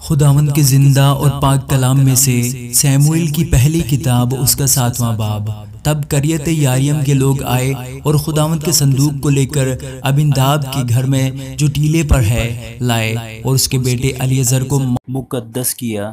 خداوند کے زندہ اور پاک کلام میں سے سیموئیل کی پہلی کتاب اس کا 7واں باب۔ تب قریت یاریم کے لوگ آئے اور خداوند کے صندوق کو لے کر ابیناداب کے گھر میں جو ٹیلے پر ہے لائے اور اس کے بیٹے الیعزر کو مقدس کیا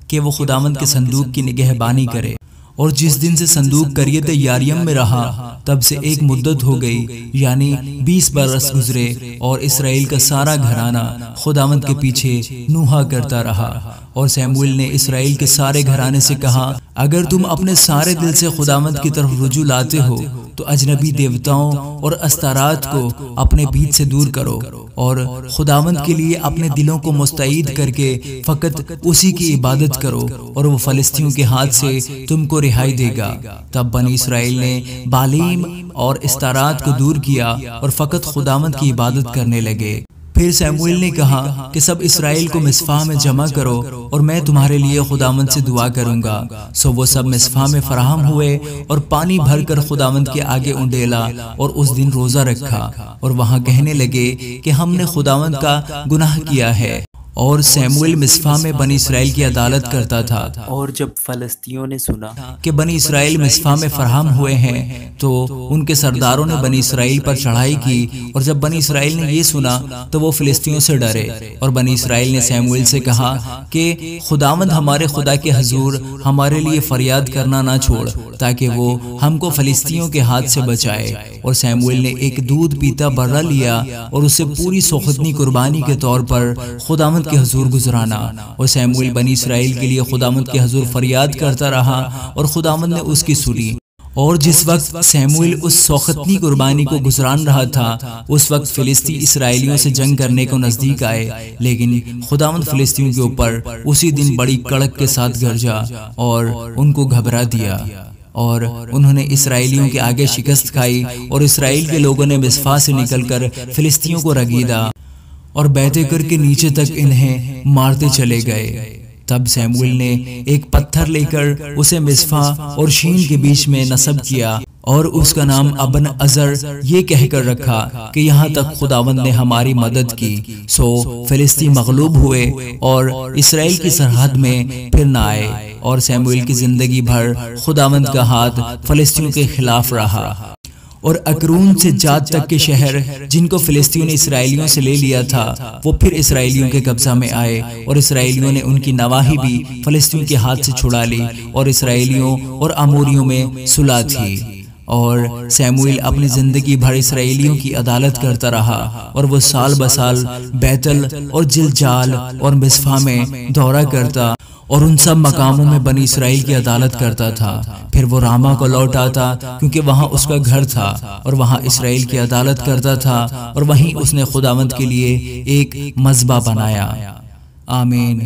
کہ وہ خداوند کے صندوق کی نگہبانی کرے۔ اور جس دن سے صندوق قریت یاریم میں رہا تب سے ایک مدت ہو گئی، یعنی 20 برس گزرے، اور اسرائیل کا سارا گھرانہ خداوند کے پیچھے نوحہ کرتا رہا۔ اور سیموئیل نے اسرائیل کے سارے گھرانے سے کہا، اگر تم اپنے سارے دل سے خداوند کی طرف رجوع لاتے ہو تو اجنبی دیوتاؤں اور استارات کو اپنے بیچ سے دور کرو، اور خداوند کے لیے اپنے دلوں کو مستعد کر کے فقط اسی کی عبادت کرو، اور وہ فلسطینیوں کے ہاتھ سے تم کو رہائی دے گا۔ تب بنی اسرائیل نے بالیم اور استارات کو دور کیا اور فقط خداوند کی عبادت کرنے لگے۔ پھر سیموئیل نے کہا کہ سب اسرائیل کو مصفا میں جمع کرو اور میں تمہارے لیے خداوند سے دعا کروں گا۔ سو وہ سب مصفا میں فراہم ہوئے اور پانی بھر کر خداوند کے آگے انڈیلا، اور اس دن روزہ رکھا، اور وہاں کہنے لگے کہ ہم نے خداوند کا گناہ کیا ہے۔ اور سیموئیل مصفا میں بنی اسرائیل کی عدالت کرتا تھا۔ اور جب فلسطینیوں نے سنا کہ بنی اسرائیل مصفا میں فراہم ہوئے ہیں تو ان کے سرداروں نے بنی اسرائیل پر چڑھائی کی، اور جب بنی اسرائیل نے یہ سنا تو وہ فلسطینیوں سے ڈرے۔ اور بنی اسرائیل نے سیموئیل سے کہا کہ خداوند ہمارے خدا کے حضور ہمارے لیے فریاد کرنا نہ چھوڑ، تاکہ وہ ہم کو فلسطینیوں کے ہاتھ سے بچائے۔ اور سیموئیل نے ایک دودھ پیتا برہ لیا اور اسے پوری سوختنی قربانی کے طور پر خداوند کے حضور گزرانا۔ اور سیموئیل بنی اسرائیل کے لیے خداوند کے حضور فریاد کرتا رہا، اور خداوند نے اس کی سنی۔ اور جس وقت سیموئیل اس سوختنی قربانی کو گزران رہا تھا، اس وقت فلسطی اسرائیلیوں سے جنگ کرنے کو نزدیک آئے، لیکن خداوند فلسطینیوں کے اوپر اسی دن بڑی کڑک کے ساتھ گرجا اور ان کو گھبرا دیا، اور انہوں نے اسرائیلیوں کے آگے شکست کھائی، اور اسرائیل کے لوگوں نے مصفا سے نکل کر فلسطینیوں کو رگیدا اور بیت کر کے نیچے تک انہیں مارتے چلے گئے۔ تب سیموئیل نے ایک پتھر لے کر اسے مصفا اور شین کے بیچ میں نصب کیا، اور اس کا نام ابن عزر یہ کہہ کر رکھا کہ یہاں تک خداوند نے ہماری مدد کی۔ سو فلسطین مغلوب ہوئے اور اسرائیل کی سرحد میں پھر نہ آئے، اور سیموئیل کی زندگی بھر خداوند کا ہاتھ فلسطینیوں کے خلاف رہا۔ اور اکرون سے جات تک کے شہر جن کو فلسطینیوں نے اسرائیلیوں سے لے لیا تھا، وہ پھر اسرائیلیوں کے قبضہ میں آئے، اور اسرائیلیوں نے ان کی نواحی بھی فلسطینیوں کے ہاتھ سے چھڑا لی، اور اسرائیلیوں اور اموریوں میں صلح تھی۔ اور سیموئیل اپنی زندگی بھر اسرائیلیوں کی عدالت کرتا رہا، اور وہ سال بسال بیتل اور جلجال اور مصفا میں دورہ کرتا، اور ان سب مقاموں میں بنی اسرائیل کی عدالت کرتا تھا۔ پھر وہ راما کو لوٹ آتا، کیونکہ وہاں اس کا گھر تھا، اور وہاں اسرائیل کی عدالت کرتا تھا، اور وہیں اس نے خداوند کے لیے ایک مذبح بنایا۔ آمین۔